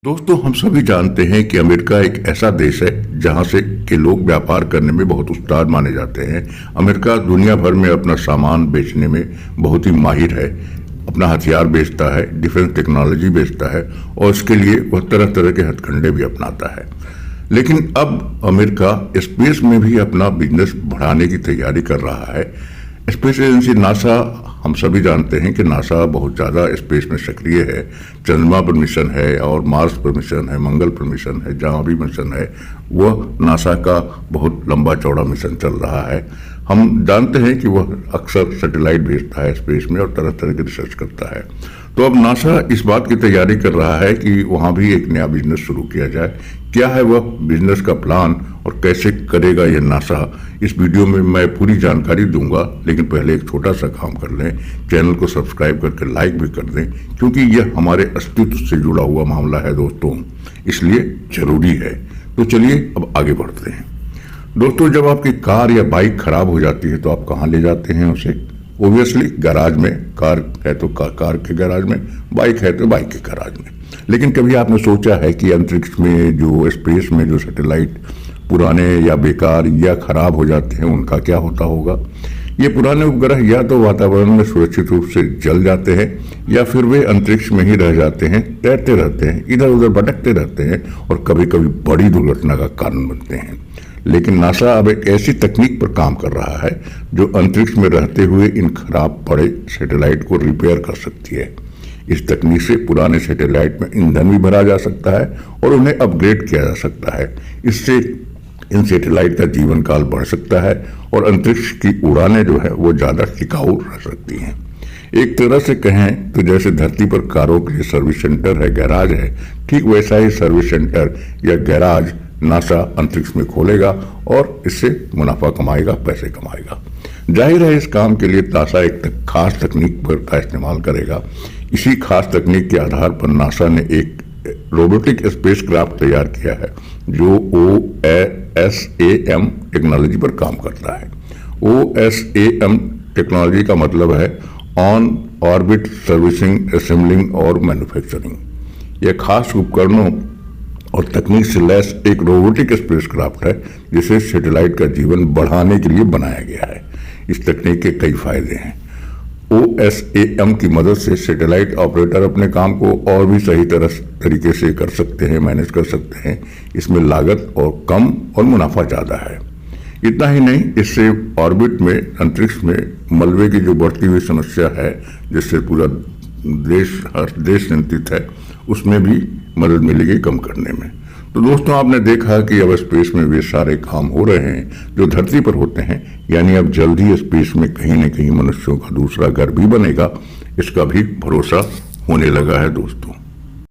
दोस्तों, हम सभी जानते हैं कि अमेरिका एक ऐसा देश है जहां से के लोग व्यापार करने में बहुत उस्ताद माने जाते हैं। अमेरिका दुनिया भर में अपना सामान बेचने में बहुत ही माहिर है। अपना हथियार बेचता है, डिफेंस टेक्नोलॉजी बेचता है और इसके लिए वह तरह तरह के हथकंडे भी अपनाता है। लेकिन अब अमेरिका स्पेस में भी अपना बिजनेस बढ़ाने की तैयारी कर रहा है। स्पेस एजेंसी नासा, हम सभी जानते हैं कि नासा बहुत ज़्यादा स्पेस में सक्रिय है। चंद्रमा पर मिशन है और मार्स पर मिशन है, मंगल पर मिशन है, जहाँ भी मिशन है वह नासा का बहुत लंबा चौड़ा मिशन चल रहा है। हम जानते हैं कि वह अक्सर सैटेलाइट भेजता है स्पेस में और तरह तरह की रिसर्च करता है। तो अब नासा इस बात की तैयारी कर रहा है कि वहाँ भी एक नया बिजनेस शुरू किया जाए। क्या है वह बिजनेस का प्लान और कैसे करेगा यह नासा, इस वीडियो में मैं पूरी जानकारी दूंगा। लेकिन पहले एक छोटा सा काम कर लें, चैनल को सब्सक्राइब करके लाइक भी कर दें, क्योंकि यह हमारे अस्तित्व से जुड़ा हुआ मामला है दोस्तों, इसलिए जरूरी है। तो चलिए अब आगे बढ़ते हैं। दोस्तों, जब आपकी कार या बाइक खराब हो जाती है तो आप कहाँ ले जाते हैं उसे? ओबियसली गैराज में। कार है तो कार के गैराज में, बाइक है तो बाइक के गैराज में। लेकिन कभी आपने सोचा है कि अंतरिक्ष में जो स्पेस में जो सैटेलाइट पुराने या बेकार या खराब हो जाते हैं उनका क्या होता होगा? ये पुराने उपग्रह या तो वातावरण में सुरक्षित रूप से जल जाते हैं या फिर वे अंतरिक्ष में ही रह जाते हैं, तैरते रहते हैं, इधर उधर भटकते रहते हैं और कभी कभी बड़ी दुर्घटना का कारण बनते हैं। लेकिन नासा अब एक ऐसी तकनीक पर काम कर रहा है जो अंतरिक्ष में रहते हुए इन खराब पड़े सैटेलाइट को रिपेयर कर सकती है। इस तकनीक से पुराने सैटेलाइट में ईंधन भी भरा जा सकता है और उन्हें अपग्रेड किया जा सकता है। इससे इन सैटेलाइट का जीवन काल बढ़ सकता है और अंतरिक्ष की उड़ानें जो है वो ज़्यादा टिकाऊ रह सकती हैं। एक तरह से कहें तो जैसे धरती पर कारों के लिए सर्विस सेंटर है, गैराज है, ठीक वैसा ही सर्विस सेंटर या गैराज नासा अंतरिक्ष में खोलेगा और इससे मुनाफा कमाएगा, पैसे कमाएगा। जाहिर है इस काम के लिए नासा एक खास तकनीक का इस्तेमाल करेगा। इसी खास तकनीक के आधार पर नासा ने एक रोबोटिक स्पेसक्राफ्ट तैयार किया है जो OSAM टेक्नोलॉजी पर काम करता है। OSAM टेक्नोलॉजी का मतलब है ऑन ऑर्बिट सर्विसिंग, असेंबलिंग और मैन्युफैक्चरिंग। यह खास उपकरणों और तकनीक से लैस एक रोबोटिक स्पेसक्राफ्ट है जिसे सैटेलाइट का जीवन बढ़ाने के लिए बनाया गया है। इस तकनीक के कई फायदे हैं। OSAM की मदद से सैटेलाइट ऑपरेटर अपने काम को और भी सही तरीके से कर सकते हैं, मैनेज कर सकते हैं। इसमें लागत और कम और मुनाफा ज़्यादा है। इतना ही नहीं, इससे ऑर्बिट में, अंतरिक्ष में मलबे की जो बढ़ती हुई समस्या है जिससे पूरा हर देश चिंतित है, उसमें भी मदद मिलेगी कम करने में। तो दोस्तों, आपने देखा कि अब स्पेस में वे सारे काम हो रहे हैं जो धरती पर होते हैं, यानी अब जल्द ही स्पेस में कहीं न कहीं मनुष्यों का दूसरा घर भी बनेगा, इसका भी भरोसा होने लगा है दोस्तों।